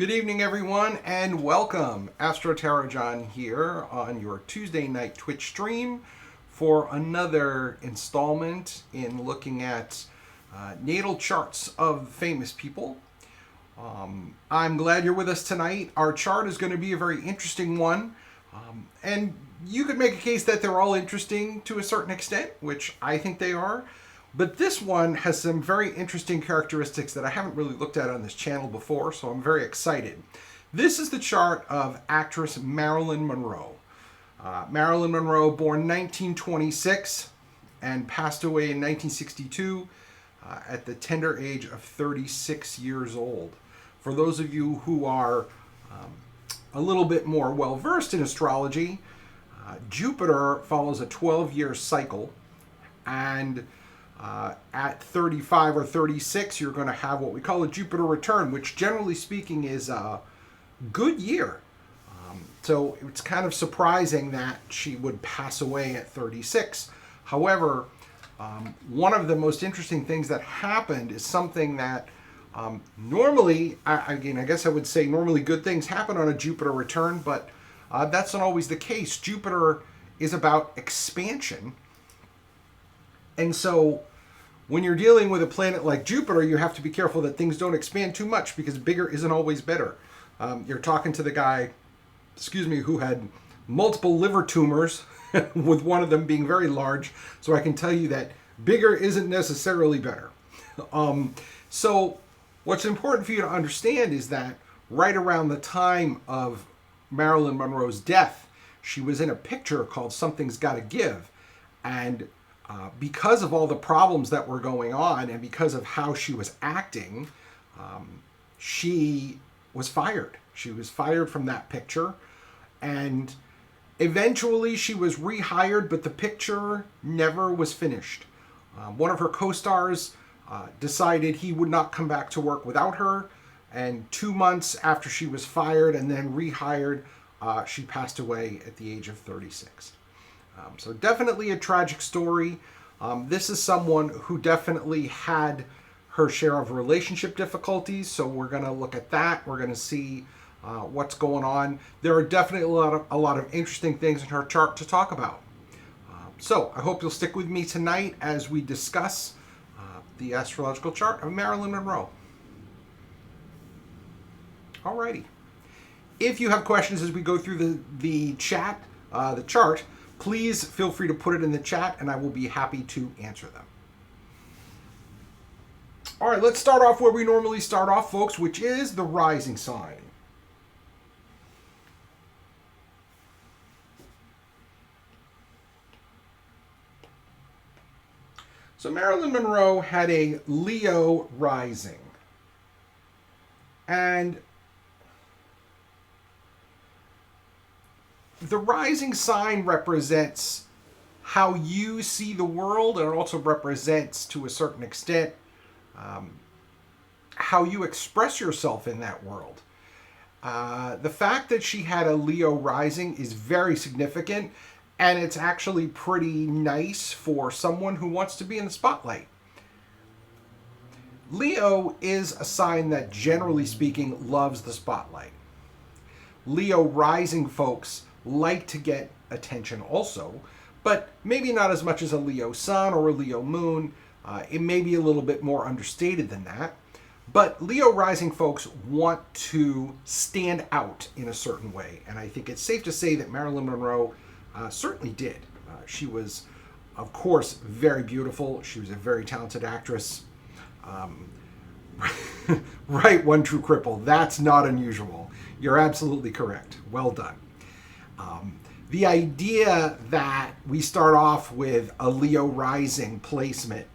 Good evening, everyone, and welcome. Astrology here on your Tuesday night Twitch stream for another installment in looking at natal charts of famous people. I'm glad you're with us tonight. Our chart is going to be a very interesting one, and you could make a case that they're all interesting to a certain extent, which I think they are. But this one has some very interesting characteristics that I haven't really looked at on this channel before, so I'm very excited. This is the chart of actress Marilyn Monroe. Marilyn Monroe, born 1926 and passed away in 1962 at the tender age of 36 years old. For those of you who are a little bit more well-versed in astrology, Jupiter follows a 12-year cycle, and at 35 or 36, you're going to have what we call a Jupiter return, which generally speaking is a good year. So it's kind of surprising that she would pass away at 36. However, one of the most interesting things that happened is something that normally, I guess I would say normally good things happen on a Jupiter return, but that's not always the case. Jupiter is about expansion. And so when you're dealing with a planet like Jupiter, you have to be careful that things don't expand too much, because bigger isn't always better. You're talking to the guy, who had multiple liver tumors, with one of them being very large. So I can tell you that bigger isn't necessarily better. So what's important for you to understand is that right around the time of Marilyn Monroe's death, she was in a picture called Something's Gotta Give. And because of all the problems that were going on and because of how she was acting, she was fired. She was fired from that picture, and eventually she was rehired, but the picture never was finished. One of her co-stars decided he would not come back to work without her, and 2 months after she was fired and then rehired, she passed away at the age of 36. So definitely a tragic story. This is someone who definitely had her share of relationship difficulties, so we're going to look at that. We're going to see what's going on. There are definitely a lot of interesting things in her chart to talk about. So I hope you'll stick with me tonight as we discuss the astrological chart of Marilyn Monroe. Alrighty. If you have questions as we go through the chart, please feel free to put it in the chat, and I will be happy to answer them. All right, let's start off where we normally start off, folks, which is the rising sign. So Marilyn Monroe had a Leo rising. And the rising sign represents how you see the world, and it also represents, to a certain extent, how you express yourself in that world. The fact that she had a Leo rising is very significant, and it's actually pretty nice for someone who wants to be in the spotlight. Leo is a sign that, generally speaking, loves the spotlight. Leo rising folks like to get attention also, but maybe not as much as a Leo sun or a Leo moon. It may be a little bit more understated than that. But Leo rising folks want to stand out in a certain way, and I think it's safe to say that Marilyn Monroe certainly did. She was, of course, very beautiful. She was a very talented actress. Right, one true cripple. That's not unusual. You're absolutely correct. Well done. The idea that we start off with a Leo rising placement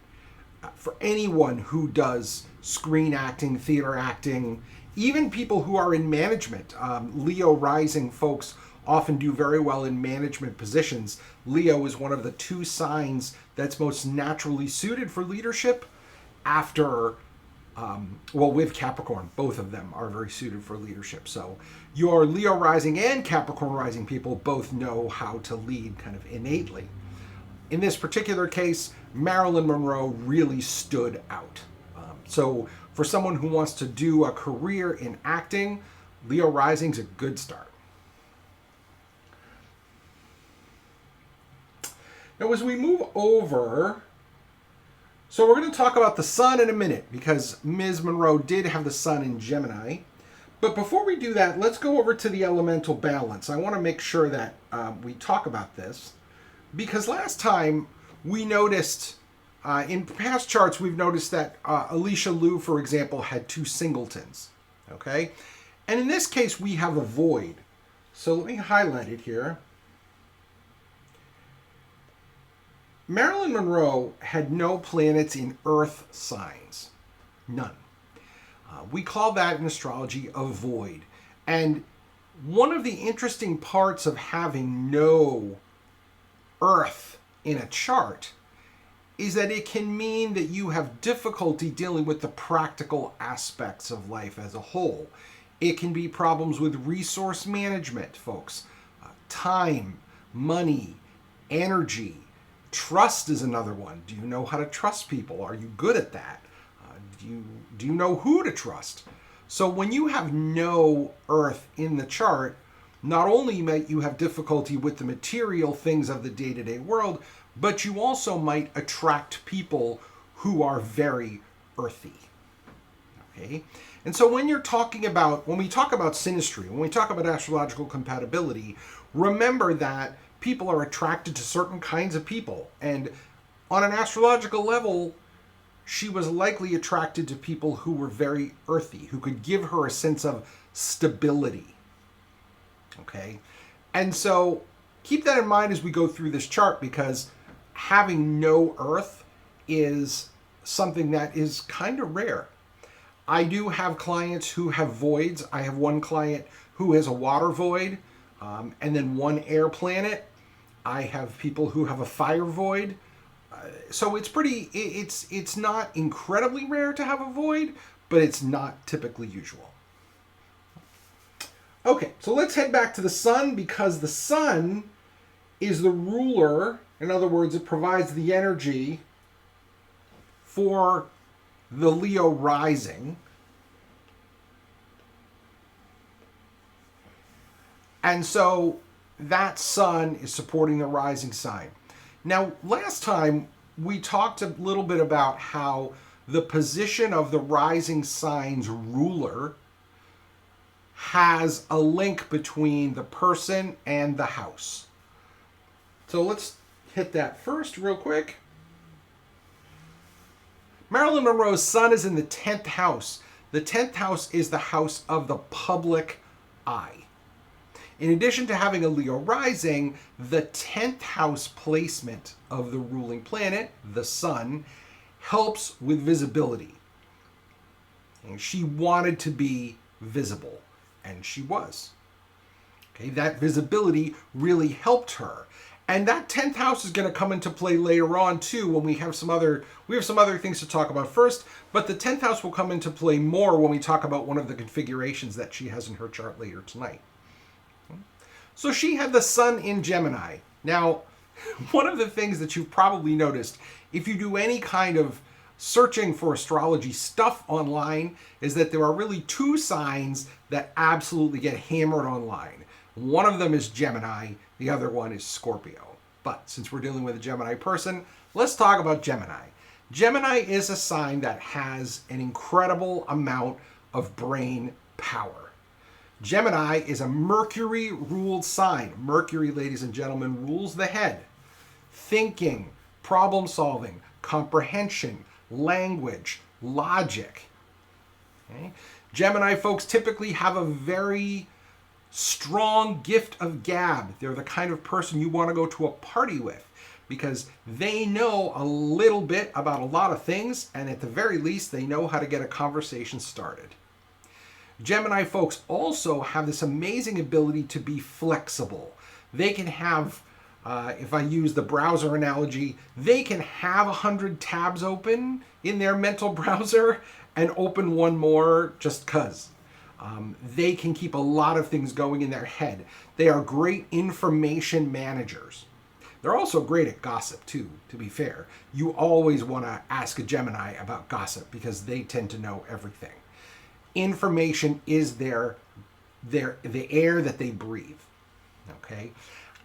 for anyone who does screen acting, theater acting, even people who are in management. Leo rising folks often do very well in management positions. Leo is one of the two signs that's most naturally suited for leadership after with Capricorn. Both of them are very suited for leadership. So your Leo rising and Capricorn rising people both know how to lead kind of innately. In this particular case, Marilyn Monroe really stood out. So for someone who wants to do a career in acting, Leo rising's a good start. Now, as we move over, so we're going to talk about the sun in a minute because Ms. Monroe did have the sun in Gemini. But before we do that, let's go over to the elemental balance. I want to make sure that we talk about this because last time we noticed, in past charts, we've noticed that Alicia Liu, for example, had 2 singletons. Okay? And in this case, we have a void. So let me highlight it here. Marilyn Monroe had no planets in Earth signs. None. We call that in astrology a void. And one of the interesting parts of having no Earth in a chart is that it can mean that you have difficulty dealing with the practical aspects of life as a whole. It can be problems with resource management, folks. Time, money, energy. Trust is another one. Do you know how to trust people? Are you good at that? Do you know who to trust? So when you have no Earth in the chart, not only might you have difficulty with the material things of the day-to-day world, but you also might attract people who are very earthy. Okay? And so when we talk about synastry, when we talk about astrological compatibility, remember that people are attracted to certain kinds of people. And on an astrological level, she was likely attracted to people who were very earthy, who could give her a sense of stability. Okay? And so keep that in mind as we go through this chart, because having no Earth is something that is kind of rare. I do have clients who have voids. I have one client who has a water void, and then one air planet. I have people who have a fire void. So it's not incredibly rare to have a void, but it's not typically usual. Okay, so let's head back to the sun, because the sun is the ruler. In other words, it provides the energy for the Leo rising. And so that sun is supporting the rising sign. Now, last time we talked a little bit about how the position of the rising sign's ruler has a link between the person and the house. So let's hit that first real quick. Marilyn Monroe's sun is in the 10th house. The 10th house is the house of the public eye. In addition to having a Leo rising, the 10th house placement of the ruling planet, the sun, helps with visibility. And she wanted to be visible, and she was. Okay, that visibility really helped her. And that 10th house is going to come into play later on too, when we have some other things to talk about first, but the 10th house will come into play more when we talk about one of the configurations that she has in her chart later tonight. So she had the sun in Gemini. Now, one of the things that you've probably noticed, if you do any kind of searching for astrology stuff online, is that there are really 2 signs that absolutely get hammered online. One of them is Gemini, the other one is Scorpio. But since we're dealing with a Gemini person, let's talk about Gemini. Gemini is a sign that has an incredible amount of brain power. Gemini is a Mercury-ruled sign. Mercury, ladies and gentlemen, rules the head. Thinking, problem-solving, comprehension, language, logic. Okay? Gemini folks typically have a very strong gift of gab. They're the kind of person you want to go to a party with because they know a little bit about a lot of things, and at the very least, they know how to get a conversation started. Gemini folks also have this amazing ability to be flexible. They can have, if I use the browser analogy, they can have 100 tabs open in their mental browser and open one more just because. They can keep a lot of things going in their head. They are great information managers. They're also great at gossip too, to be fair. You always want to ask a Gemini about gossip because they tend to know everything. Information is their the air that they breathe. Okay?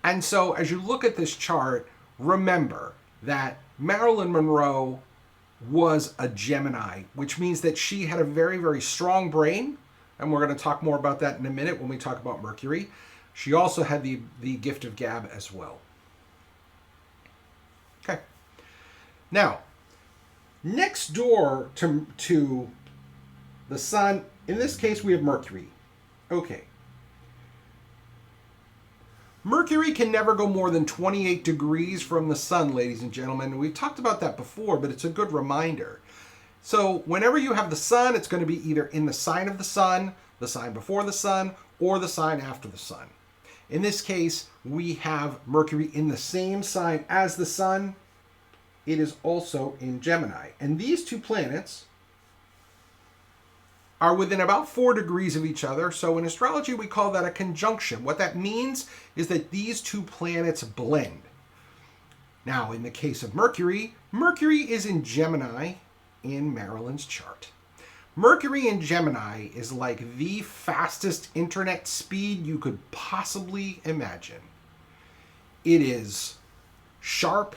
And so as you look at this chart, remember that Marilyn Monroe was a Gemini, which means that she had a very, very strong brain. And we're going to talk more about that in a minute when we talk about Mercury. She also had the gift of gab as well. Okay. Now, next door to the sun, in this case, we have Mercury. Okay. Mercury can never go more than 28 degrees from the sun, ladies and gentlemen. We've talked about that before, but it's a good reminder. So whenever you have the sun, it's going to be either in the sign of the sun before the sun, or the sign after the sun. In this case, we have Mercury in the same sign as the sun. It is also in Gemini. And these two planets are within about 4 degrees of each other. So in astrology, we call that a conjunction. What that means is that these two planets blend. Now, in the case of Mercury, Mercury is in Gemini in Marilyn's chart. Mercury in Gemini is like the fastest internet speed you could possibly imagine. It is sharp,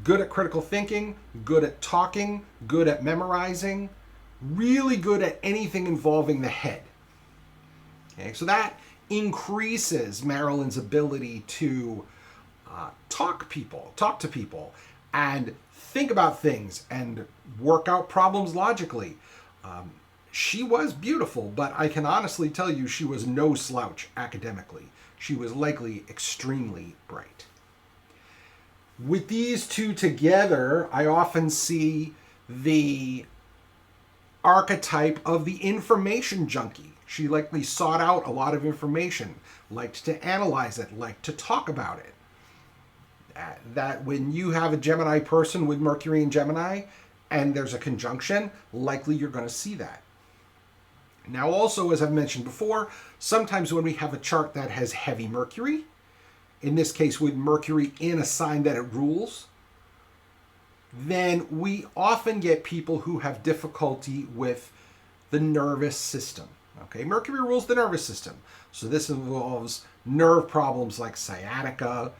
good at critical thinking, good at talking, good at memorizing, really good at anything involving the head. Okay, so that increases Marilyn's ability to talk to people, and think about things and work out problems logically. She was beautiful, but I can honestly tell you she was no slouch academically. She was likely extremely bright. With these two together, I often see the archetype of the information junkie. She likely sought out a lot of information, liked to analyze it, liked to talk about it. That when you have a Gemini person with Mercury in Gemini and there's a conjunction, likely you're going to see that. Now also, as I've mentioned before, sometimes when we have a chart that has heavy Mercury, in this case with Mercury in a sign that it rules, then we often get people who have difficulty with the nervous system. Okay, Mercury rules the nervous system. So this involves nerve problems like sciatica.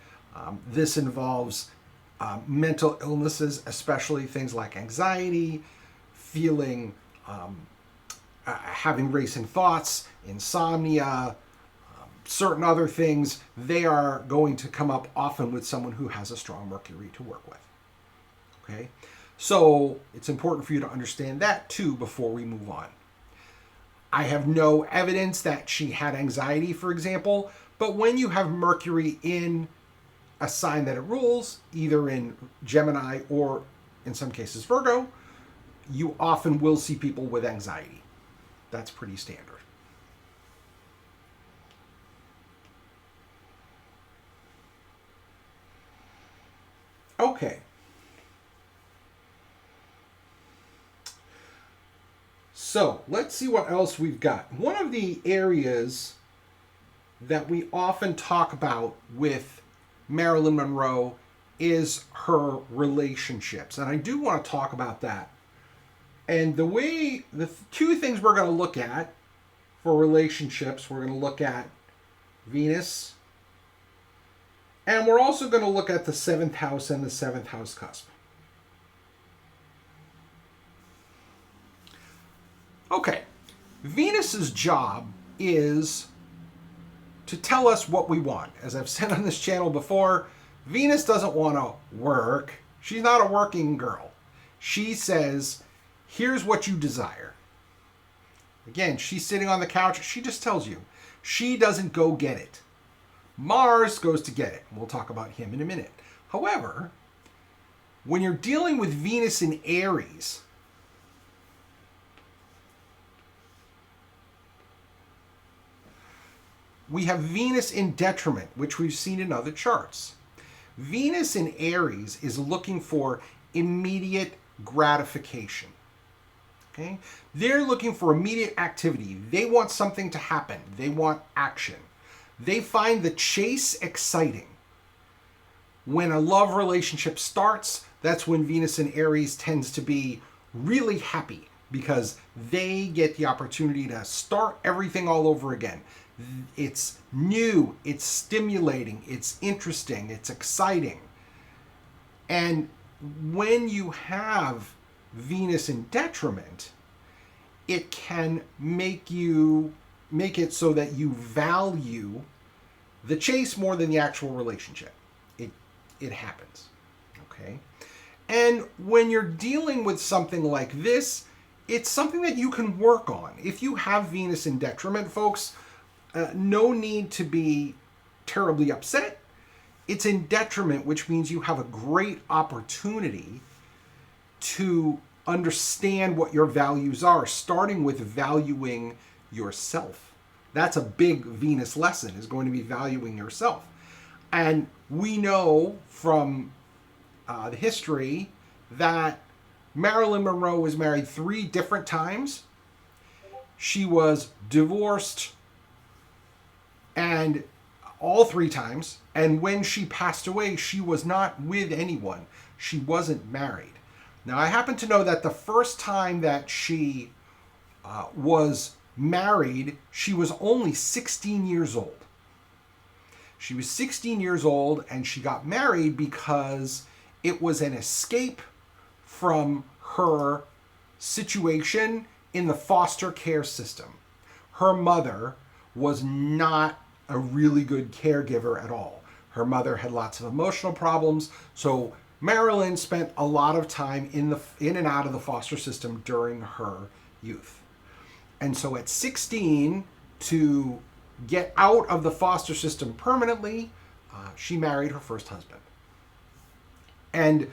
This involves mental illnesses, especially things like anxiety, feeling, having racing thoughts, insomnia, certain other things. They are going to come up often with someone who has a strong Mercury to work with. Okay, so it's important for you to understand that too before we move on. I have no evidence that she had anxiety, for example, but when you have Mercury in a sign that it rules, either in Gemini or in some cases Virgo, you often will see people with anxiety. That's pretty standard. Okay. So let's see what else we've got. One of the areas that we often talk about with Marilyn Monroe is her relationships. And I do want to talk about that. And the two things we're going to look at for relationships, we're going to look at Venus, and we're also going to look at the 7th house and the 7th house cusp. Okay, Venus's job is to tell us what we want. As I've said on this channel before, Venus doesn't want to work. She's not a working girl. She says, here's what you desire. Again, she's sitting on the couch. She just tells you. She doesn't go get it. Mars goes to get it. We'll talk about him in a minute. However, when you're dealing with Venus in Aries, we have Venus in detriment, which we've seen in other charts. Venus in Aries is looking for immediate gratification. Okay? They're looking for immediate activity. They want something to happen. They want action. They find the chase exciting. When a love relationship starts, that's when Venus in Aries tends to be really happy. because they get the opportunity to start everything all over again. It's new, it's stimulating, it's interesting, it's exciting. And when you have Venus in detriment, it can make it so that you value the chase more than the actual relationship. It happens. Okay? And when you're dealing with something like this, it's something that you can work on. If you have Venus in detriment, folks, no need to be terribly upset. It's in detriment, which means you have a great opportunity to understand what your values are, starting with valuing yourself. That's a big Venus lesson, is going to be valuing yourself. And we know from the history that Marilyn Monroe was married 3 different times. She was divorced and all 3 times. And when she passed away, she was not with anyone. She wasn't married. Now, I happen to know that the first time that she was married, she was only 16 years old. She was 16 years old, and she got married because it was an escape from her situation in the foster care system. Her mother was not a really good caregiver at all. Her mother had lots of emotional problems, so Marilyn spent a lot of time in and out of the foster system during her youth. And so at 16, to get out of the foster system permanently, she married her first husband. And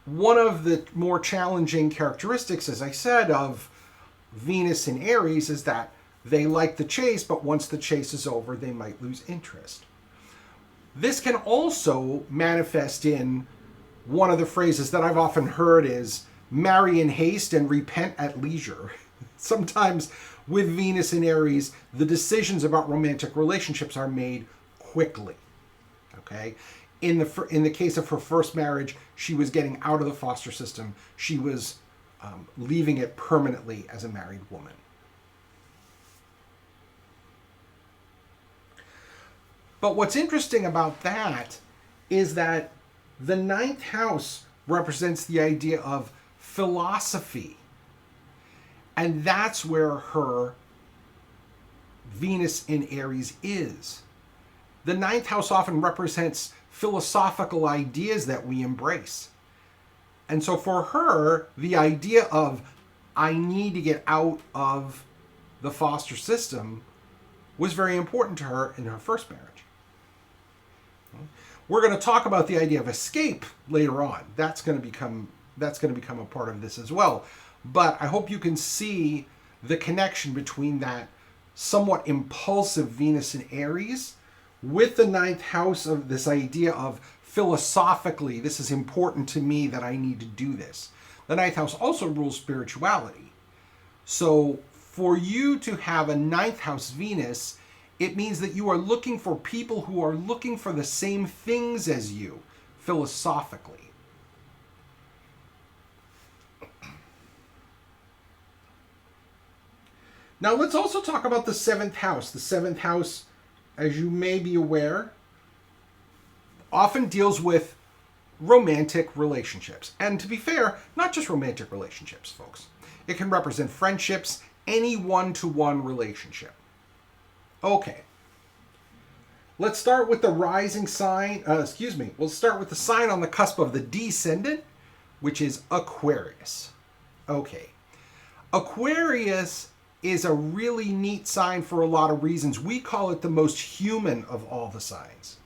one of the more challenging characteristics, as I said, of Venus in Aries is that they like the chase, but once the chase is over, they might lose interest. This can also manifest in one of the phrases that I've often heard is marry in haste and repent at leisure. Sometimes with Venus in Aries, the decisions about romantic relationships are made quickly. Okay? In the case of her first marriage, she was getting out of the foster system. She was leaving it permanently as a married woman. But what's interesting about that is that the 9th house represents the idea of philosophy. And that's where her Venus in Aries is. The 9th house often represents philosophical ideas that we embrace. And so for her, the idea of, I need to get out of the foster system, was very important to her in her first marriage. We're going to talk about the idea of escape later on. That's going to become a part of this as well. But I hope you can see the connection between that somewhat impulsive Venus in Aries with the 9th house of this idea of philosophically, this is important to me that I need to do this. The 9th house also rules spirituality. So for you to have a 9th house Venus, it means that you are looking for people who are looking for the same things as you, philosophically. Now let's also talk about the 7th house. The 7th house, as you may be aware, often deals with romantic relationships. And to be fair, not just romantic relationships, folks. It can represent friendships, any one-to-one relationship. Okay. Let's start with the rising sign. We'll start with the sign on the cusp of the descendant, which is Aquarius. Okay. Aquarius is a really neat sign for a lot of reasons. We call it the most human of all the signs.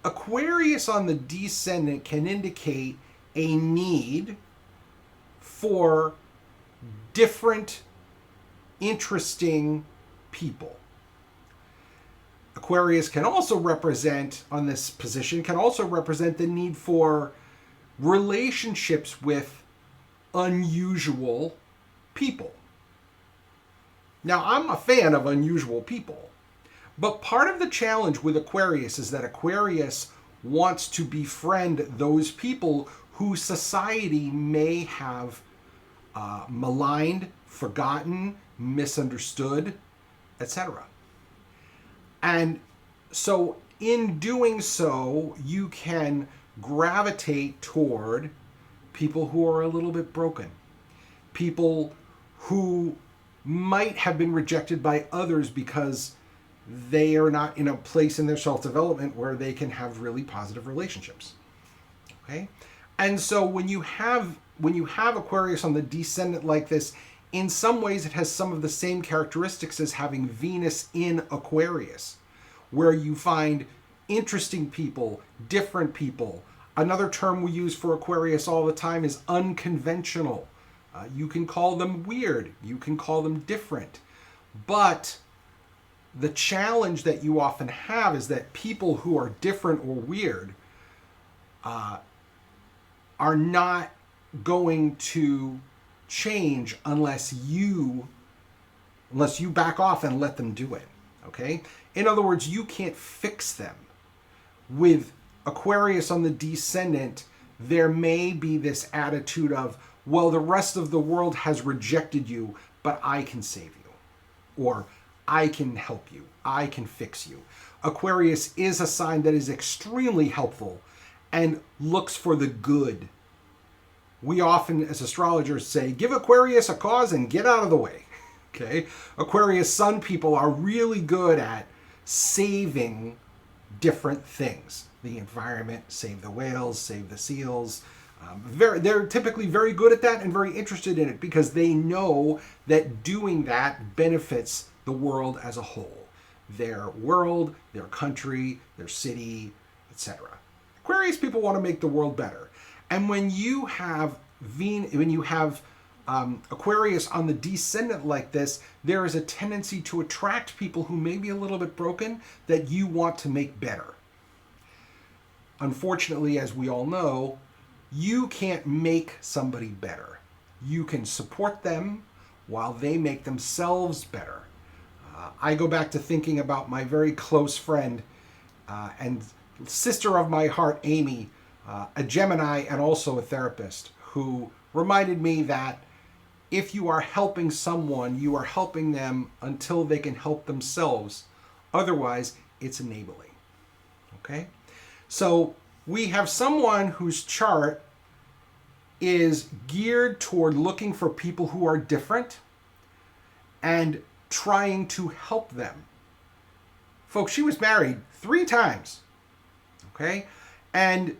Aquarius on the descendant can indicate a need for different, interesting people. Aquarius can also represent, on this position, can also represent the need for relationships with unusual people. Now, I'm a fan of unusual people, but part of the challenge with Aquarius is that Aquarius wants to befriend those people who society may have maligned, forgotten, misunderstood, etc. And so in doing so, you can gravitate toward people who are a little bit broken, people who might have been rejected by others because they are not in a place in their self-development where they can have really positive relationships. Okay? And so when you have Aquarius on the descendant like this, in some ways it has some of the same characteristics as having Venus in Aquarius, where you find interesting people, different people. Another term we use for Aquarius all the time is unconventional. You can call them weird, you can call them different. But the challenge that you often have is that people who are different or weird are not going to change unless you back off and let them do it. Okay? In other words, you can't fix them. With Aquarius on the descendant, there may be this attitude of, well, the rest of the world has rejected you, but I can save you. Or I can help you. I can fix you. Aquarius is a sign that is extremely helpful and looks for the good. We often, as astrologers, say, give Aquarius a cause and get out of the way. Okay? Aquarius sun people are really good at saving different things. The environment, save the whales, save the seals. They're typically very good at that and very interested in it because they know that doing that benefits the world as a whole. Their world, their country, their city, etc. Aquarius people want to make the world better. And when you have Aquarius on the descendant like this, there is a tendency to attract people who may be a little bit broken that you want to make better. Unfortunately, as we all know, you can't make somebody better. You can support them while they make themselves better. I go back to thinking about my very close friend and sister of my heart, Amy, a Gemini and also a therapist, who reminded me that if you are helping someone, you are helping them until they can help themselves. Otherwise, it's enabling. Okay? So we have someone whose chart is geared toward looking for people who are different and trying to help them. Folks, she was married 3 times. Okay? And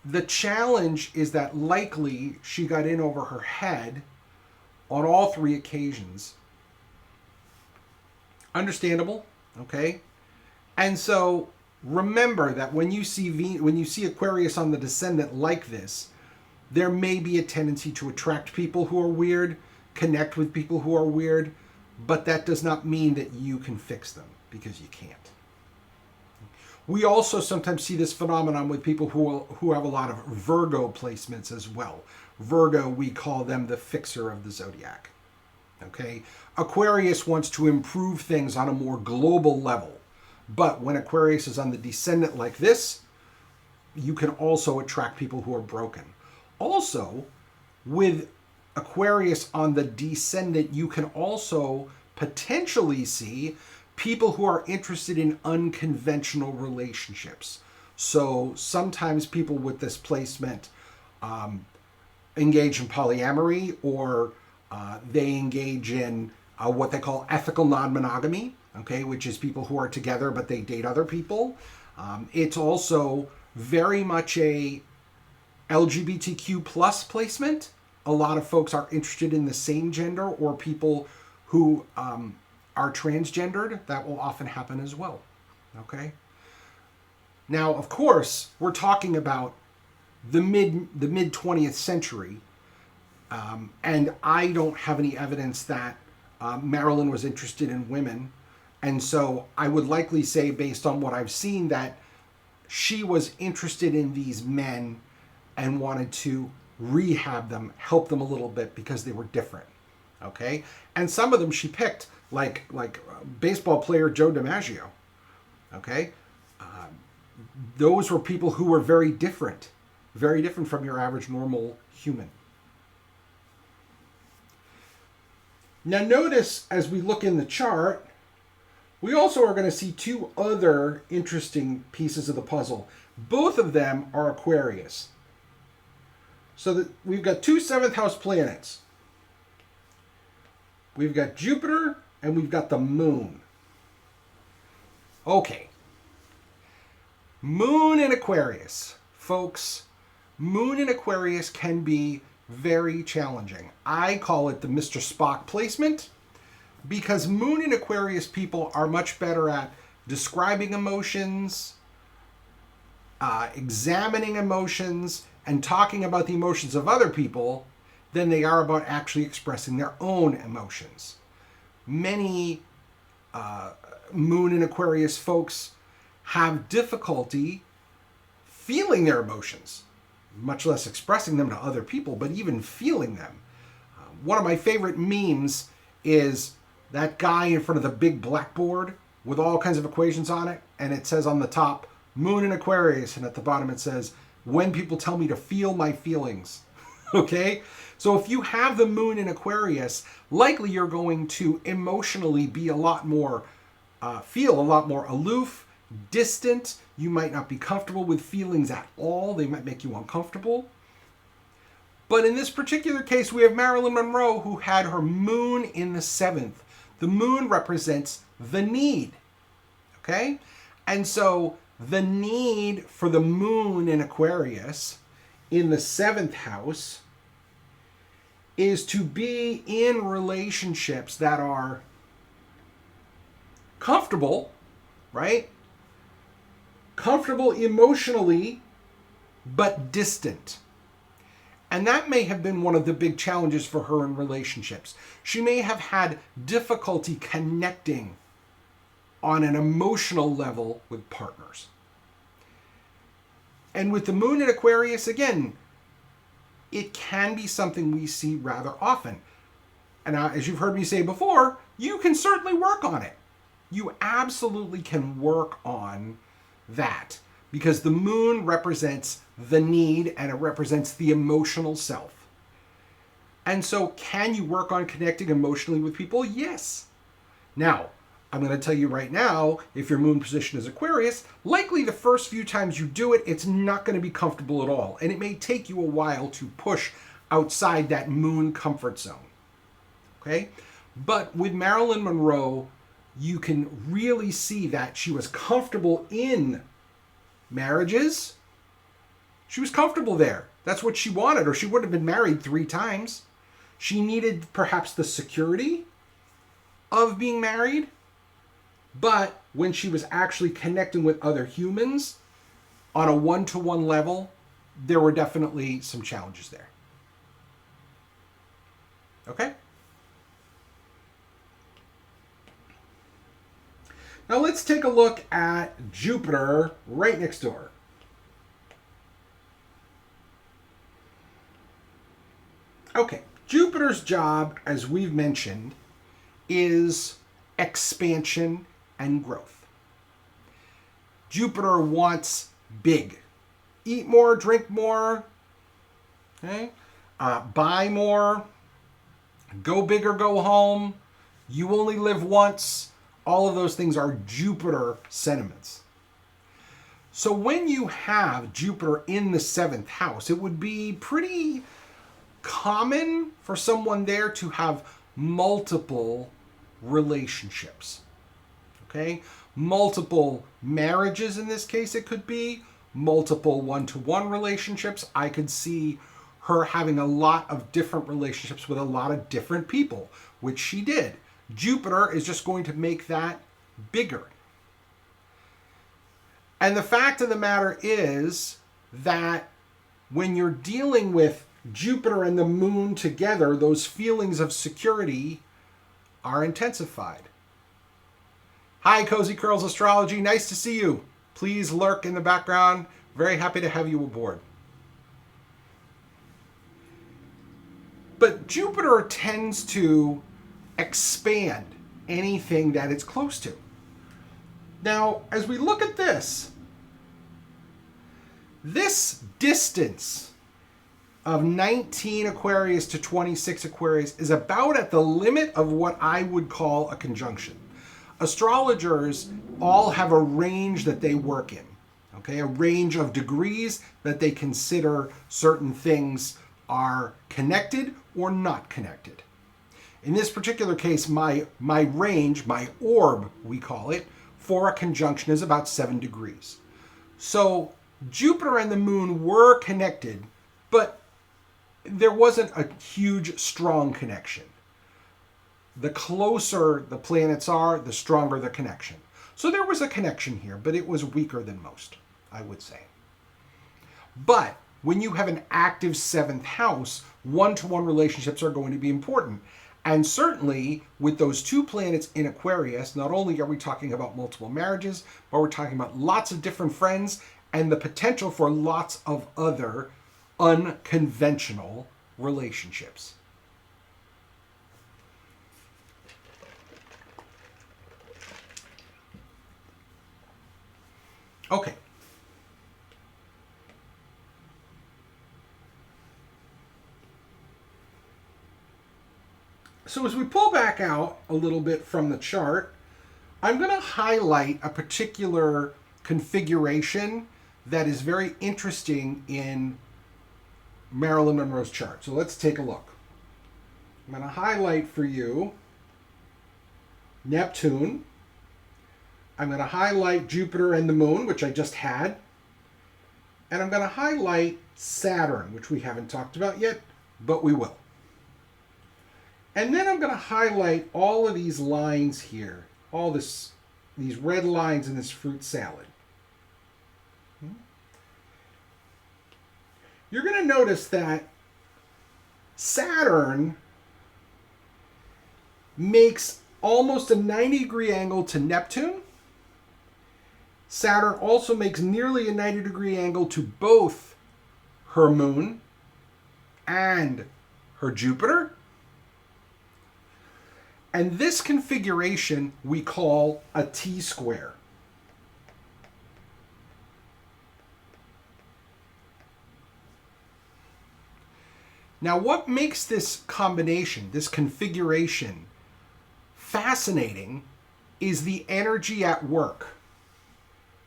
the challenge is that likely she got in over her head on all 3 occasions. Understandable, okay? And so remember that when you see Aquarius on the descendant like this, there may be a tendency to attract people who are weird, connect with people who are weird, but that does not mean that you can fix them, because you can't. We also sometimes see this phenomenon with people who have a lot of Virgo placements as well. Virgo, we call them the fixer of the zodiac. Okay? Aquarius wants to improve things on a more global level. But when Aquarius is on the descendant like this, you can also attract people who are broken. Also, with Aquarius on the descendant, you can also potentially see people who are interested in unconventional relationships. So sometimes people with this placement engage in polyamory, or they engage in what they call ethical non-monogamy, okay, which is people who are together but they date other people. It's also very much a LGBTQ plus placement. A lot of folks are interested in the same gender, or people who are transgendered. That will often happen as well. Okay. Now, of course, we're talking about the mid 20th century, and I don't have any evidence that Marilyn was interested in women, and so I would likely say, based on what I've seen, that she was interested in these men and wanted to rehab them, help them a little bit because they were different. Okay, and some of them she picked, like baseball player Joe DiMaggio. Okay, those were people who were very different from your average normal human. Now notice as we look in the chart, we also are going to see two other interesting pieces of the puzzle. Both of them are Aquarius. So that we've got two seventh house planets. We've got Jupiter and we've got the moon. Okay. Moon in Aquarius. Folks, moon in Aquarius can be very challenging. I call it the Mr. Spock placement because moon in Aquarius people are much better at describing emotions, examining emotions, and talking about the emotions of other people than they are about actually expressing their own emotions. Many moon in Aquarius folks have difficulty feeling their emotions, much less expressing them to other people, but even feeling them. One of my favorite memes is that guy in front of the big blackboard with all kinds of equations on it, and it says on the top, Moon in Aquarius, and at the bottom it says, when people tell me to feel my feelings. Okay? So if you have the moon in Aquarius, likely you're going to emotionally be a lot more, feel a lot more aloof, distant. You might not be comfortable with feelings at all. They might make you uncomfortable. But in this particular case, we have Marilyn Monroe who had her moon in the 7th. The moon represents the need. Okay? And so the need for the moon in Aquarius in the 7th house is to be in relationships that are comfortable, right? Comfortable emotionally, but distant. And that may have been one of the big challenges for her in relationships. She may have had difficulty connecting on an emotional level with partners. And with the moon in Aquarius, again, it can be something we see rather often. And as you've heard me say before, you can certainly work on it. You absolutely can work on that because the moon represents the need and it represents the emotional self. And so can you work on connecting emotionally with people? Yes. Now, I'm going to tell you right now, if your moon position is Aquarius, likely the first few times you do it, it's not going to be comfortable at all. And it may take you a while to push outside that moon comfort zone. Okay? But with Marilyn Monroe, you can really see that she was comfortable in marriages. She was comfortable there. That's what she wanted, or she would have been married 3 times. She needed perhaps the security of being married. But when she was actually connecting with other humans on a one-to-one level, there were definitely some challenges there. Okay? Now let's take a look at Jupiter right next door. Okay, Jupiter's job, as we've mentioned, is expansion and growth. Jupiter wants big. Eat more, drink more, okay? Buy more, go big or go home, you only live once. All of those things are Jupiter sentiments. So when you have Jupiter in the 7th house, it would be pretty common for someone there to have multiple relationships. Okay? Multiple marriages in this case it could be, multiple one-to-one relationships. I could see her having a lot of different relationships with a lot of different people, which she did. Jupiter is just going to make that bigger. And the fact of the matter is that when you're dealing with Jupiter and the moon together, those feelings of security are intensified. Hi, Cozy Curls Astrology. Nice to see you. Please lurk in the background. Very happy to have you aboard. But Jupiter tends to expand anything that it's close to. Now, as we look at this distance of 19 Aquarius to 26 Aquarius is about at the limit of what I would call a conjunction. Astrologers all have a range that they work in, okay? A range of degrees that they consider certain things are connected or not connected. In this particular case, my range, my orb, we call it, for a conjunction is about 7 degrees. So Jupiter and the moon were connected, but there wasn't a huge, strong connection. The closer the planets are, the stronger the connection. So there was a connection here, but it was weaker than most, I would say. But when you have an active 7th house, one-to-one relationships are going to be important. And certainly with those 2 planets in Aquarius, not only are we talking about multiple marriages, but we're talking about lots of different friends and the potential for lots of other unconventional relationships. Okay. So as we pull back out a little bit from the chart, I'm going to highlight a particular configuration that is very interesting in Marilyn Monroe's chart. So let's take a look. I'm going to highlight for you Neptune. I'm going to highlight Jupiter and the moon, which I just had. And I'm going to highlight Saturn, which we haven't talked about yet, but we will. And then I'm going to highlight all of these lines here, these red lines in this fruit salad. You're going to notice that Saturn makes almost a 90-degree angle to Neptune. Saturn also makes nearly a 90-degree angle to both her moon and her Jupiter. And this configuration we call a T-square. Now, what makes this combination, this configuration, fascinating is the energy at work.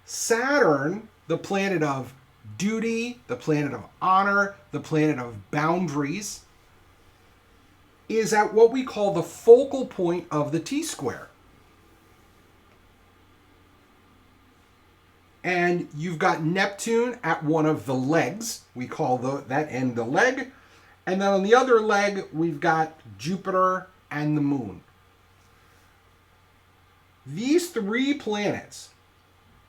Saturn, the planet of duty, the planet of honor, the planet of boundaries, is at what we call the focal point of the T-square. And you've got Neptune at one of the legs. We call that end the leg. And then on the other leg, we've got Jupiter and the moon. These three planets,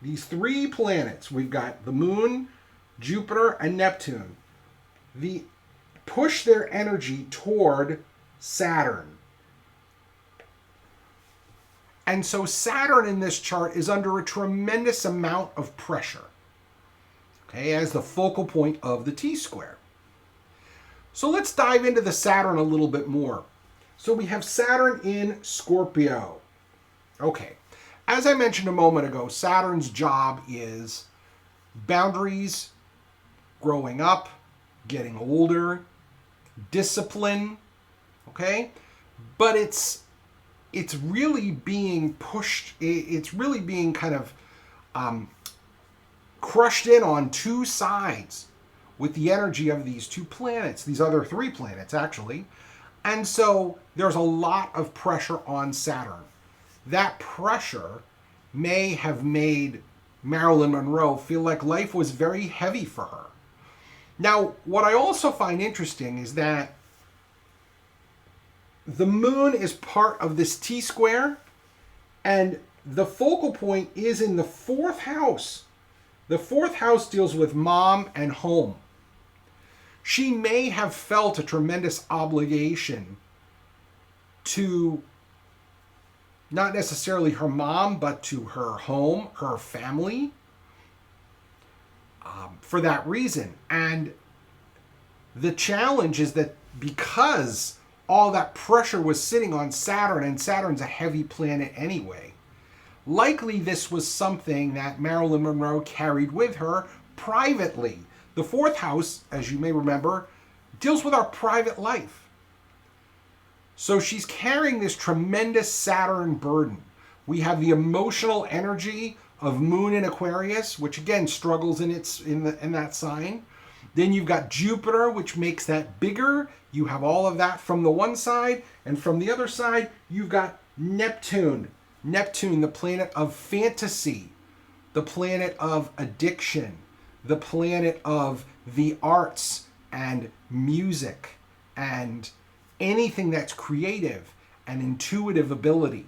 we've got the moon, Jupiter, and Neptune, push their energy toward Saturn. And so Saturn in this chart is under a tremendous amount of pressure, okay, as the focal point of the T-square. So let's dive into the Saturn a little bit more. So we have Saturn in Scorpio. Okay, as I mentioned a moment ago, Saturn's job is boundaries, growing up, getting older, discipline, okay? But it's really being pushed, it's really being kind of crushed in on 2 sides with the energy of these 2 planets, these other 3 planets actually. And so there's a lot of pressure on Saturn. That pressure may have made Marilyn Monroe feel like life was very heavy for her. Now, what I also find interesting is that the moon is part of this T-square, and the focal point is in the 4th house. The 4th house deals with mom and home. She may have felt a tremendous obligation to not necessarily her mom, but to her home, her family, for that reason. And the challenge is that because all that pressure was sitting on Saturn, and Saturn's a heavy planet anyway, likely this was something that Marilyn Monroe carried with her privately. The 4th house, as you may remember, deals with our private life. So she's carrying this tremendous Saturn burden. We have the emotional energy of Moon in Aquarius, which again struggles in that sign. Then you've got Jupiter, which makes that bigger. You have all of that from the one side, and from the other side, you've got Neptune. Neptune, the planet of fantasy, the planet of addiction, the planet of the arts and music and anything that's creative and intuitive ability,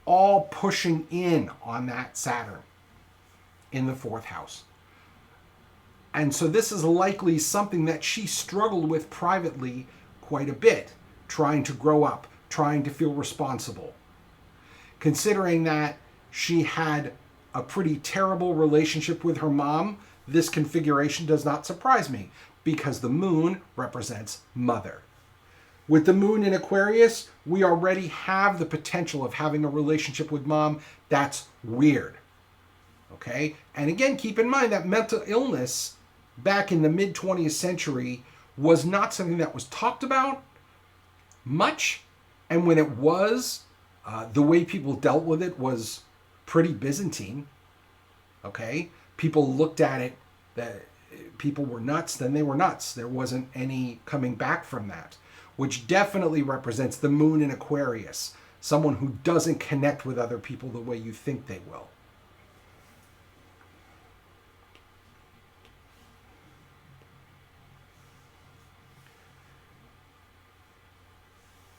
all pushing in on that Saturn in the fourth house. And so this is likely something that she struggled with privately quite a bit, trying to grow up, trying to feel responsible. Considering that she had a pretty terrible relationship with her mom, this configuration does not surprise me, because the moon represents mother. With the moon in Aquarius, we already have the potential of having a relationship with mom. That's weird. Okay? And again, keep in mind that mental illness back in the mid-20th century was not something that was talked about much. And when it was, the way people dealt with it was pretty Byzantine. Okay? People looked at it, that people were nuts, then they were nuts. There wasn't any coming back from that, which definitely represents the moon in Aquarius, someone who doesn't connect with other people the way you think they will.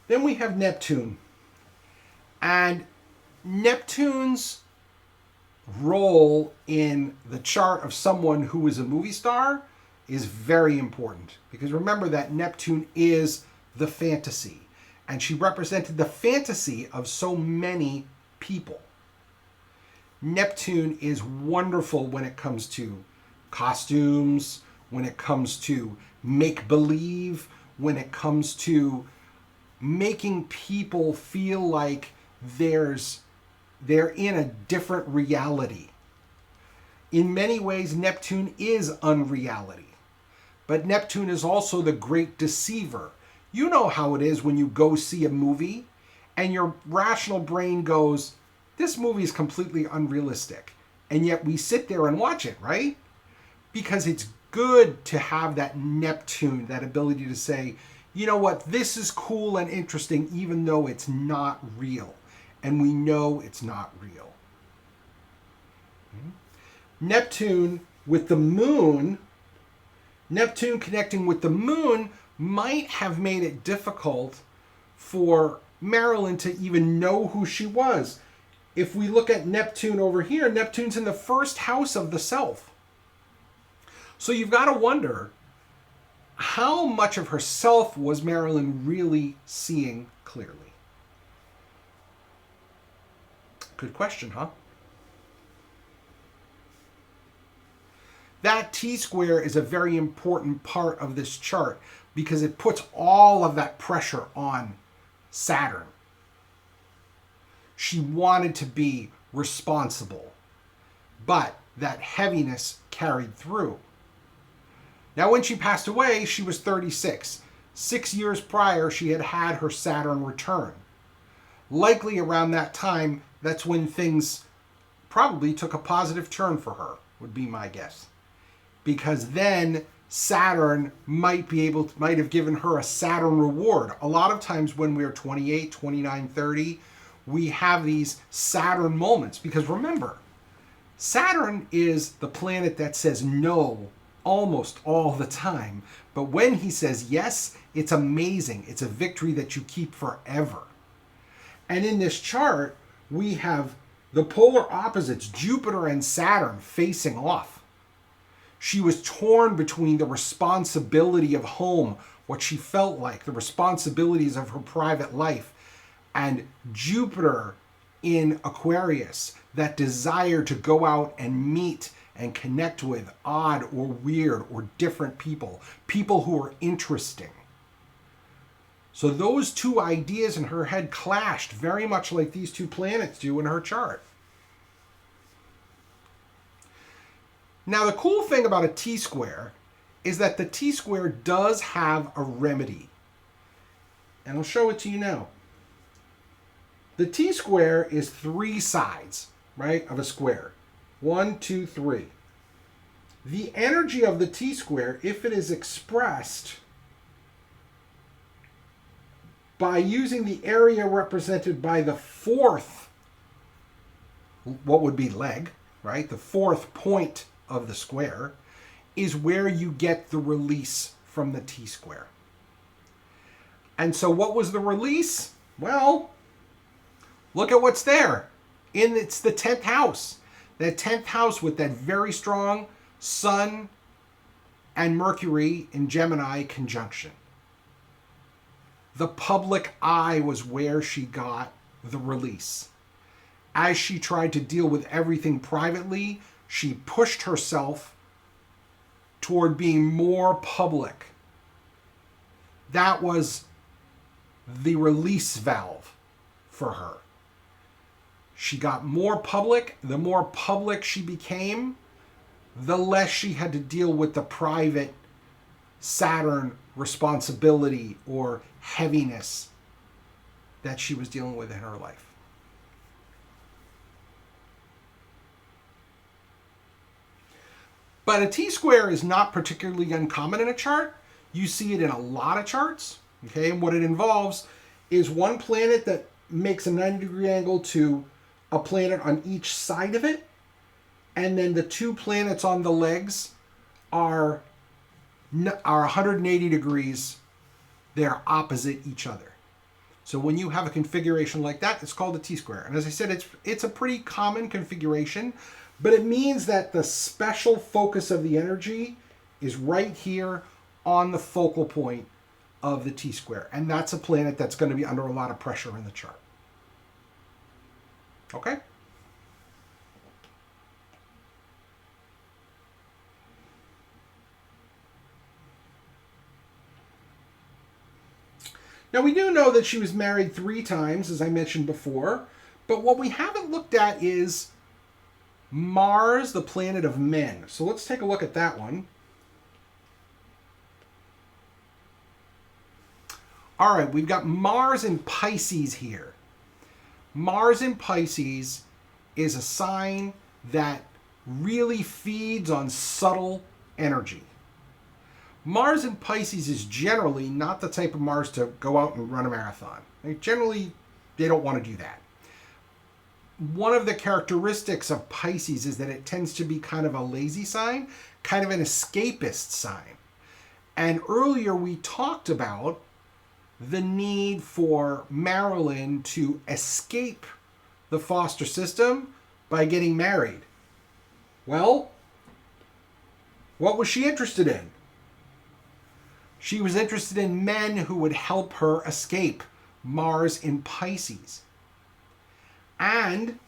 Then we have Neptune. And Neptune's role in the chart of someone who is a movie star is very important. Because remember that Neptune is the fantasy. And she represented the fantasy of so many people. Neptune is wonderful when it comes to costumes, when it comes to make-believe, when it comes to making people feel like they're in a different reality. In many ways, Neptune is unreality. But Neptune is also the great deceiver. You know how it is when you go see a movie and your rational brain goes, this movie is completely unrealistic. And yet we sit there and watch it, right? Because it's good to have that Neptune, that ability to say, you know what, this is cool and interesting even though it's not real. And we know it's not real. Neptune with the moon, Neptune connecting with the moon might have made it difficult for Marilyn to even know who she was. If we look at Neptune over here, Neptune's in the first house of the self. So you've got to wonder, how much of herself was Marilyn really seeing clearly? Good question, huh? That T-square is a very important part of this chart because it puts all of that pressure on Saturn. She wanted to be responsible, but that heaviness carried through. Now, when she passed away, she was 36. 6 years prior, she had had her Saturn return. Likely around that time, that's when things probably took a positive turn for her, would be my guess. Because then Saturn might have given her a Saturn reward. A lot of times when we're 28, 29, 30, we have these Saturn moments. Because remember, Saturn is the planet that says no almost all the time. But when he says yes, it's amazing. It's a victory that you keep forever. And in this chart, we have the polar opposites, Jupiter and Saturn, facing off. She was torn between the responsibility of home, what she felt like, the responsibilities of her private life, and Jupiter in Aquarius, that desire to go out and meet and connect with odd or weird or different people, people who are interesting. So those two ideas in her head clashed very much like these two planets do in her chart. Now, the cool thing about a T-square is that the T-square does have a remedy. And I'll show it to you now. The T-square is 3 sides, right, of a square. 1, 2, 3. The energy of the T-square, if it is expressed by using the area represented by the 4th, what would be leg, right? The 4th point of the square is where you get the release from the T-square. And so what was the release? Well, look at what's there. It's the 10th house. That 10th house with that very strong Sun and Mercury in Gemini conjunction. The public eye was where she got the release. As she tried to deal with everything privately, she pushed herself toward being more public. That was the release valve for her. She got more public. The more public she became, the less she had to deal with the private Saturn responsibility or heaviness that she was dealing with in her life. But a T-square is not particularly uncommon in a chart. You see it in a lot of charts. Okay, and what it involves is one planet that makes a 90-degree angle to a planet on each side of it, and then the 2 planets on the legs are 180 degrees. They're opposite each other. So when you have a configuration like that, it's called a T-square. And as I said, it's a pretty common configuration, but it means that the special focus of the energy is right here on the focal point of the T-square. And that's a planet that's going to be under a lot of pressure in the chart. Okay? Now, we do know that she was married 3 times, as I mentioned before, but what we haven't looked at is Mars, the planet of men. So let's take a look at that one. All right, we've got Mars in Pisces here. Mars in Pisces is a sign that really feeds on subtle energy. Mars in Pisces is generally not the type of Mars to go out and run a marathon. Generally, they don't want to do that. One of the characteristics of Pisces is that it tends to be kind of a lazy sign, kind of an escapist sign. And earlier we talked about the need for Marilyn to escape the foster system by getting married. Well, what was she interested in? She was interested in men who would help her escape Mars in Pisces. And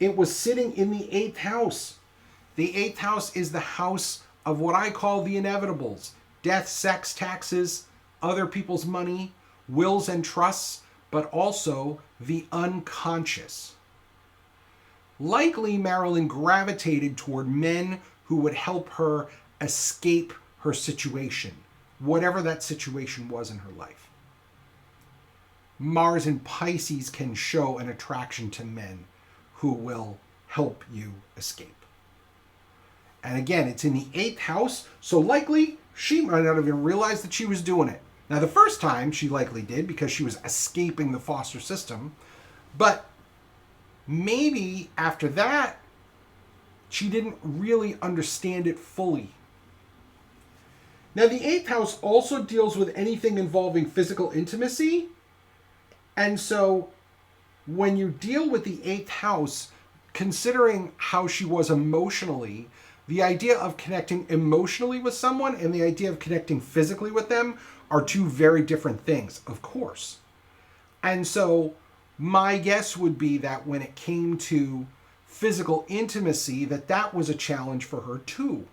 it was sitting in the 8th house. The 8th house is the house of what I call the inevitables. Death, sex, taxes, other people's money, wills and trusts, but also the unconscious. Likely Marilyn gravitated toward men who would help her escape her situation, whatever that situation was in her life. Mars in Pisces can show an attraction to men who will help you escape. And again, it's in the 8th house, so likely she might not even realize that she was doing it. Now, the first time she likely did because she was escaping the foster system, but maybe after that, she didn't really understand it fully. Now, the 8th house also deals with anything involving physical intimacy. And so when you deal with the 8th house, considering how she was emotionally, the idea of connecting emotionally with someone and the idea of connecting physically with them are 2 very different things, of course. And so my guess would be that when it came to physical intimacy, that was a challenge for her too.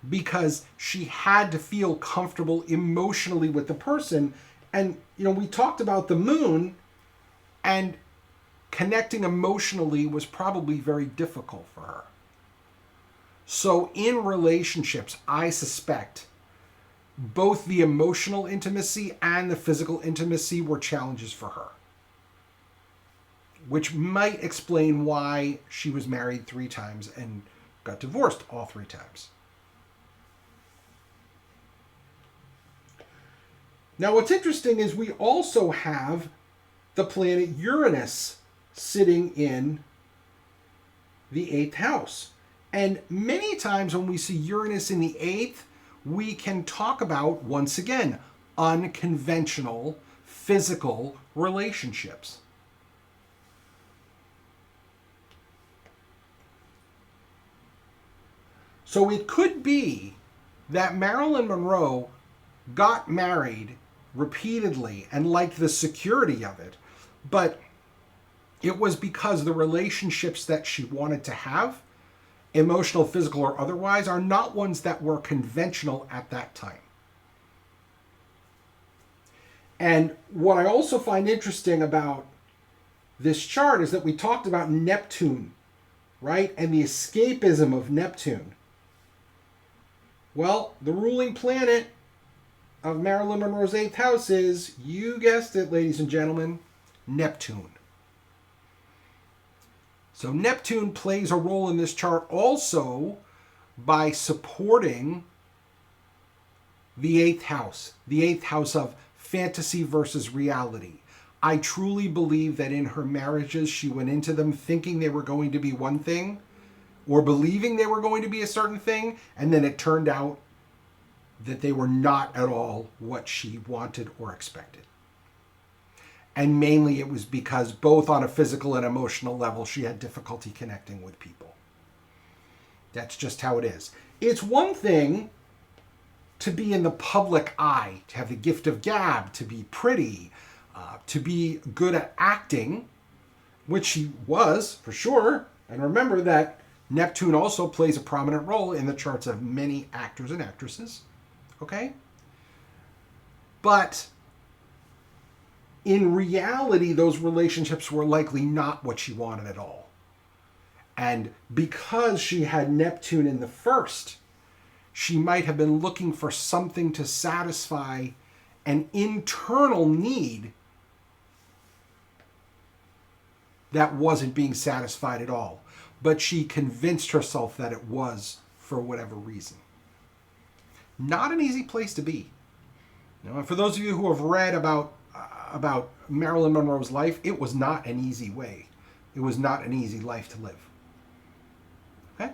Because she had to feel comfortable emotionally with the person. And, we talked about the moon, and connecting emotionally was probably very difficult for her. So in relationships, I suspect both the emotional intimacy and the physical intimacy were challenges for her, which might explain why she was married 3 times and got divorced all 3 times. Now, what's interesting is we also have the planet Uranus sitting in the 8th house. And many times when we see Uranus in the 8th, we can talk about, once again, unconventional physical relationships. So it could be that Marilyn Monroe got married repeatedly and liked the security of it, but it was because the relationships that she wanted to have, emotional, physical, or otherwise, are not ones that were conventional at that time. And what I also find interesting about this chart is that we talked about Neptune, right? And the escapism of Neptune. Well, the ruling planet of Marilyn Monroe's 8th house is, you guessed it, ladies and gentlemen, Neptune. So Neptune plays a role in this chart also by supporting the 8th house of fantasy versus reality. I truly believe that in her marriages, she went into them thinking they were going to be one thing, or believing they were going to be a certain thing, and then it turned out that they were not at all what she wanted or expected. And mainly it was because both on a physical and emotional level, she had difficulty connecting with people. That's just how it is. It's one thing to be in the public eye, to have the gift of gab, to be pretty, to be good at acting, which she was, for sure. And remember that Neptune also plays a prominent role in the charts of many actors and actresses. Okay? But in reality, those relationships were likely not what she wanted at all. And because she had Neptune in the 1st, she might have been looking for something to satisfy an internal need that wasn't being satisfied at all. But she convinced herself that it was for whatever reason. Not an easy place to be. And for those of you who have read about Marilyn Monroe's life, it was not an easy way. It was not an easy life to live. Okay?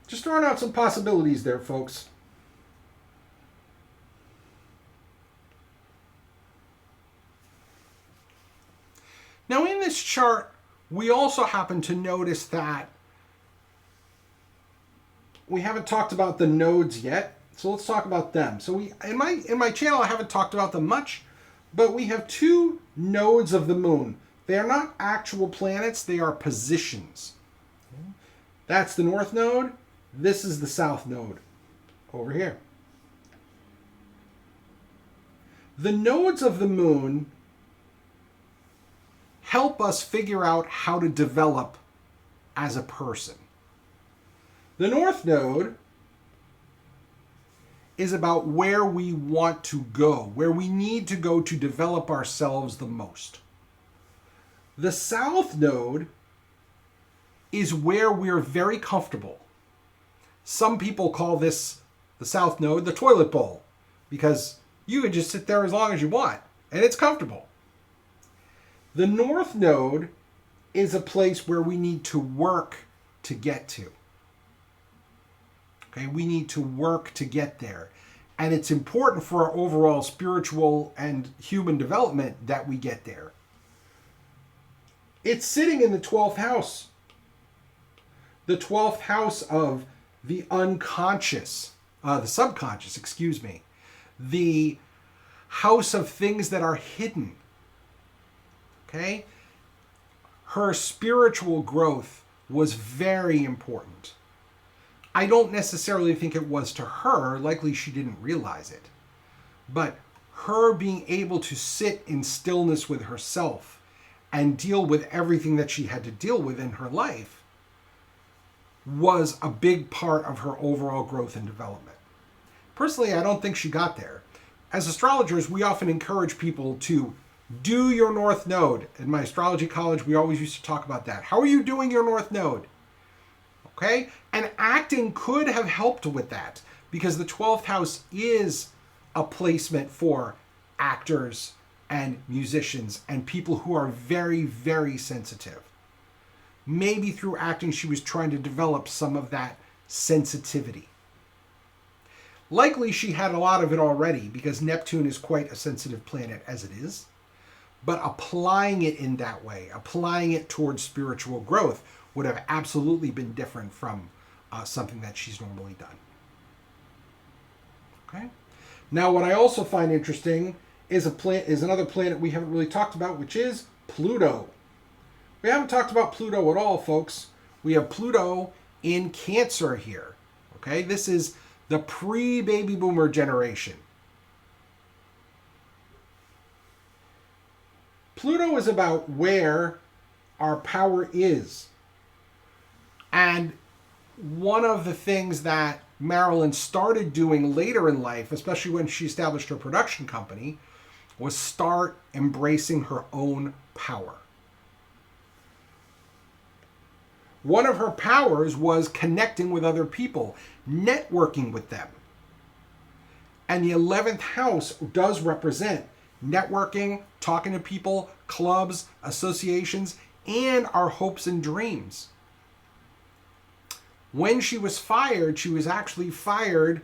Just throwing out some possibilities there, folks. Now, in this chart, we also happen to notice that we haven't talked about the nodes yet, so let's talk about them. So in my channel, I haven't talked about them much, but we have 2 nodes of the moon. They are not actual planets, they are positions. That's the north node. This is the south node over here. The nodes of the moon help us figure out how to develop as a person. The north node is about where we want to go, where we need to go to develop ourselves the most. The south node is where we're very comfortable. Some people call this, the south node, the toilet bowl, because you can just sit there as long as you want, and it's comfortable. The north node is a place where we need to work to get to. Okay, we need to work to get there. And it's important for our overall spiritual and human development that we get there. It's sitting in the 12th house. The 12th house of the unconscious, the subconscious, excuse me. The house of things that are hidden. Okay? Her spiritual growth was very important. I don't necessarily think it was to her, likely she didn't realize it. But her being able to sit in stillness with herself and deal with everything that she had to deal with in her life was a big part of her overall growth and development. Personally, I don't think she got there. As astrologers, we often encourage people to do your North Node. In my astrology college, we always used to talk about that. How are you doing your North Node? Okay? And acting could have helped with that because the 12th house is a placement for actors and musicians and people who are very, very sensitive. Maybe through acting, she was trying to develop some of that sensitivity. Likely she had a lot of it already because Neptune is quite a sensitive planet as it is. But applying it in that way, applying it towards spiritual growth, would have absolutely been different from something that she's normally done. Okay. Now, what I also find interesting is another planet we haven't really talked about, which is Pluto. We haven't talked about Pluto at all, folks. We have Pluto in Cancer here. Okay, this is the pre-baby boomer generation. Pluto is about where our power is. And one of the things that Marilyn started doing later in life, especially when she established her production company, was start embracing her own power. One of her powers was connecting with other people, networking with them. And the 11th house does represent networking, talking to people, clubs, associations, and our hopes and dreams. When she was actually fired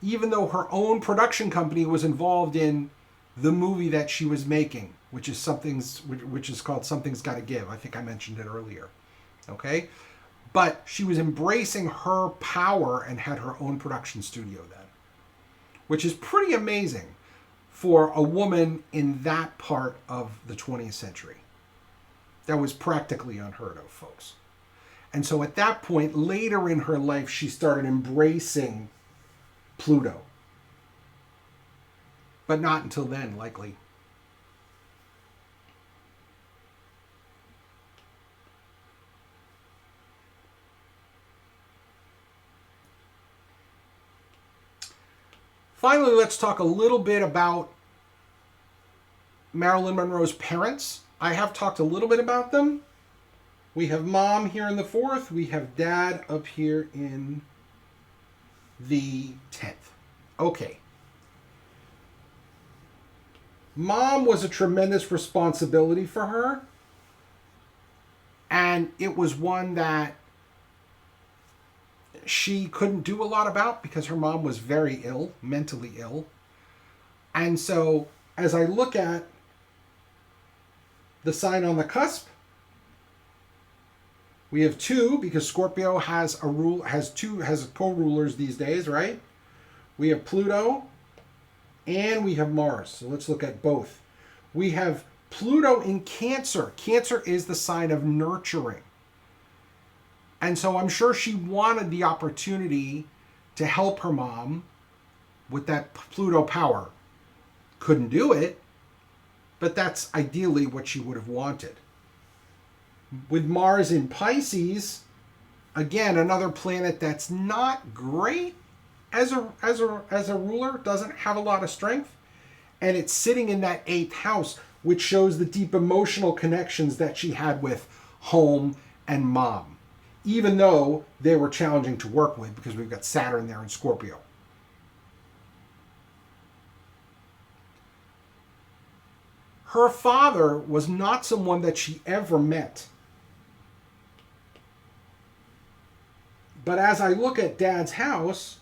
even though her own production company was involved in the movie that she was making, which is called Something's Gotta Give. I think I mentioned it earlier. Okay? But she was embracing her power and had her own production studio then, which is pretty amazing for a woman in that part of the 20th century. That was practically unheard of, folks. And so at that point, later in her life, she started embracing Pluto. But not until then, likely. Finally, let's talk a little bit about Marilyn Monroe's parents. I have talked a little bit about them. We have mom here in the 4th. We have dad up here in the 10th. Okay. Mom was a tremendous responsibility for her. And it was one that she couldn't do a lot about because her mom was very ill, mentally ill. And so as I look at the sign on the cusp, we have 2 because Scorpio has co-rulers these days, right? We have Pluto and we have Mars. So let's look at both. We have Pluto in Cancer. Cancer is the sign of nurturing. And so I'm sure she wanted the opportunity to help her mom with that Pluto power. Couldn't do it, but that's ideally what she would have wanted. With Mars in Pisces, again, another planet that's not great as a ruler, doesn't have a lot of strength, and it's sitting in that 8th house, which shows the deep emotional connections that she had with home and mom, even though they were challenging to work with because we've got Saturn there in Scorpio. Her father was not someone that she ever met. But as I look at Dad's house,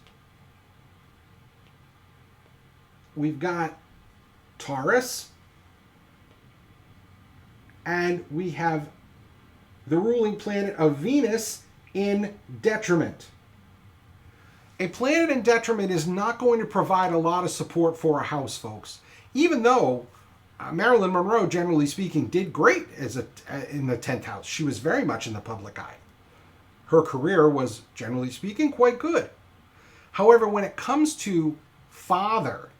we've got Taurus, and we have the ruling planet of Venus in detriment. A planet in detriment is not going to provide a lot of support for a house, folks. Even though Marilyn Monroe, generally speaking, did great in the 10th house. She was very much in the public eye. Her career was, generally speaking, quite good. However, when it comes to father,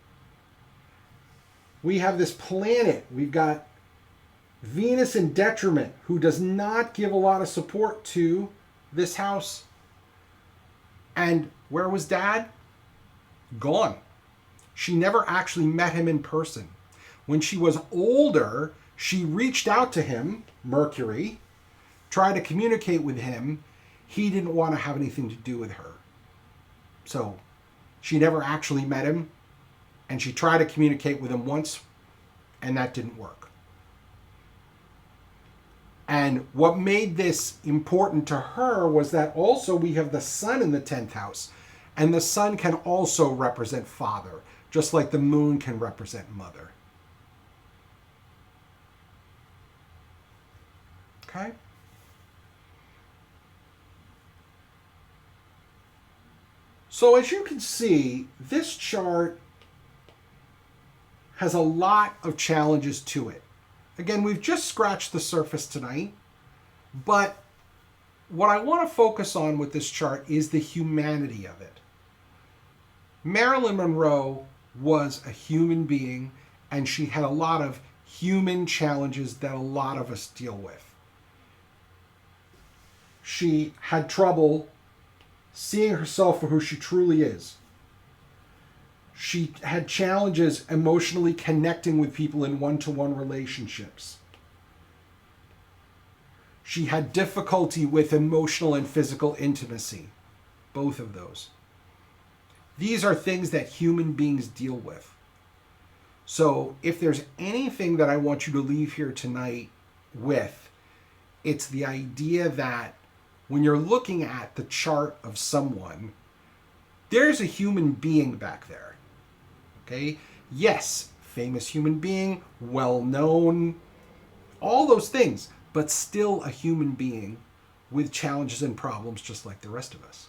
we have this planet. We've got Venus in detriment, who does not give a lot of support to this house. And where was Dad? Gone. She never actually met him in person. When she was older, she reached out to him, Mercury, tried to communicate with him. He didn't want to have anything to do with her. So she never actually met him, and she tried to communicate with him once, and that didn't work. And what made this important to her was that also we have the sun in the 10th house, and the sun can also represent father, just like the moon can represent mother. Okay? So as you can see, this chart has a lot of challenges to it. Again, we've just scratched the surface tonight, but what I want to focus on with this chart is the humanity of it. Marilyn Monroe was a human being, and she had a lot of human challenges that a lot of us deal with. She had trouble seeing herself for who she truly is. She had challenges emotionally connecting with people in one-to-one relationships. She had difficulty with emotional and physical intimacy, both of those. These are things that human beings deal with. So if there's anything that I want you to leave here tonight with, it's the idea that when you're looking at the chart of someone, there's a human being back there. Okay? Yes, famous human being, well known, all those things, but still a human being with challenges and problems just like the rest of us.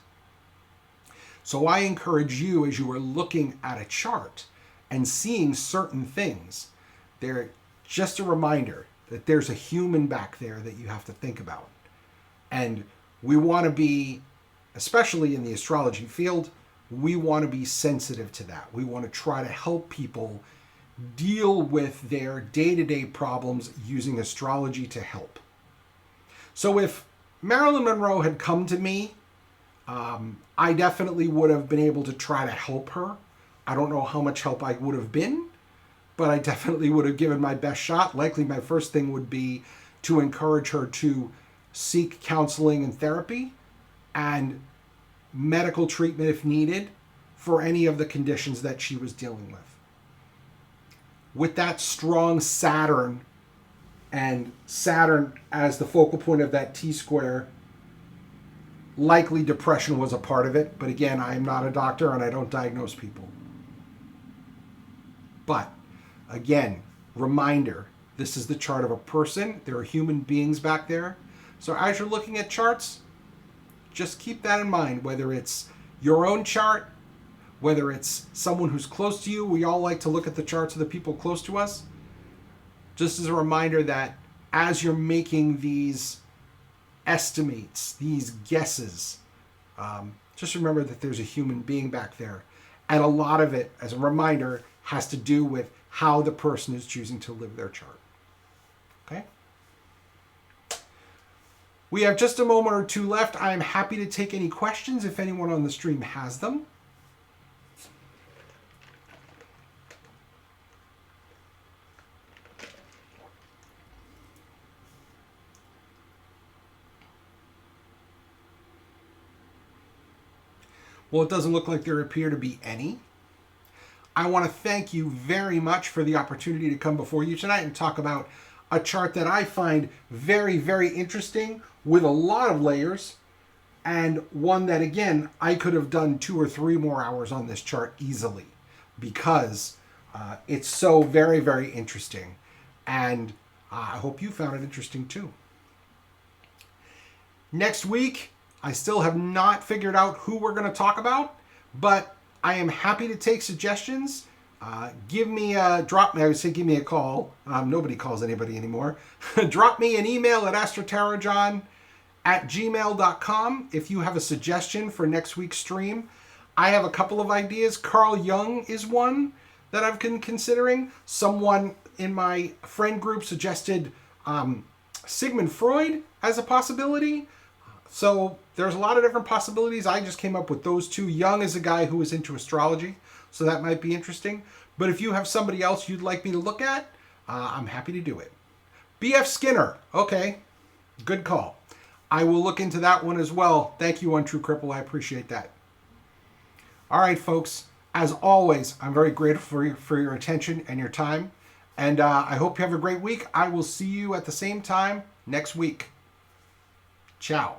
So I encourage you, as you are looking at a chart and seeing certain things, they're just a reminder that there's a human back there that you have to think about. And we want to be, especially in the astrology field, we want to be sensitive to that. We want to try to help people deal with their day-to-day problems using astrology to help. So if Marilyn Monroe had come to me, I definitely would have been able to try to help her. I don't know how much help I would have been, but I definitely would have given my best shot. Likely my first thing would be to encourage her to seek counseling and therapy and medical treatment if needed for any of the conditions that she was dealing with. With that strong Saturn, and Saturn as the focal point of that T-square, likely depression was a part of it. But again, I am not a doctor and I don't diagnose people. But again, reminder, this is the chart of a person. There are human beings back there. So as you're looking at charts, just keep that in mind, whether it's your own chart, whether it's someone who's close to you. We all like to look at the charts of the people close to us. Just as a reminder that as you're making these estimates, these guesses, just remember that there's a human being back there. And a lot of it, as a reminder, has to do with how the person is choosing to live their chart. Okay? We have just a moment or two left. I am happy to take any questions if anyone on the stream has them. Well, it doesn't look like there appear to be any. I want to thank you very much for the opportunity to come before you tonight and talk about a chart that I find very, very interesting with a lot of layers, and one that, again, I could have done 2 or 3 more hours on this chart easily because it's so very, very interesting. And I hope you found it interesting too. Next week, I still have not figured out who we're going to talk about, but I am happy to take suggestions. Give me a call. Nobody calls anybody anymore. Drop me an email at astrotarragon@gmail.com if you have a suggestion for next week's stream. I have a couple of ideas. Carl Jung is one that I've been considering. Someone in my friend group suggested Sigmund Freud as a possibility. So there's a lot of different possibilities. I just came up with those two. Young is a guy who is into astrology, so that might be interesting. But if you have somebody else you'd like me to look at, I'm happy to do it. B.F. Skinner. Okay, good call. I will look into that one as well. Thank you, Untrue Cripple. I appreciate that. All right, folks. As always, I'm very grateful for your attention and your time. And I hope you have a great week. I will see you at the same time next week. Ciao.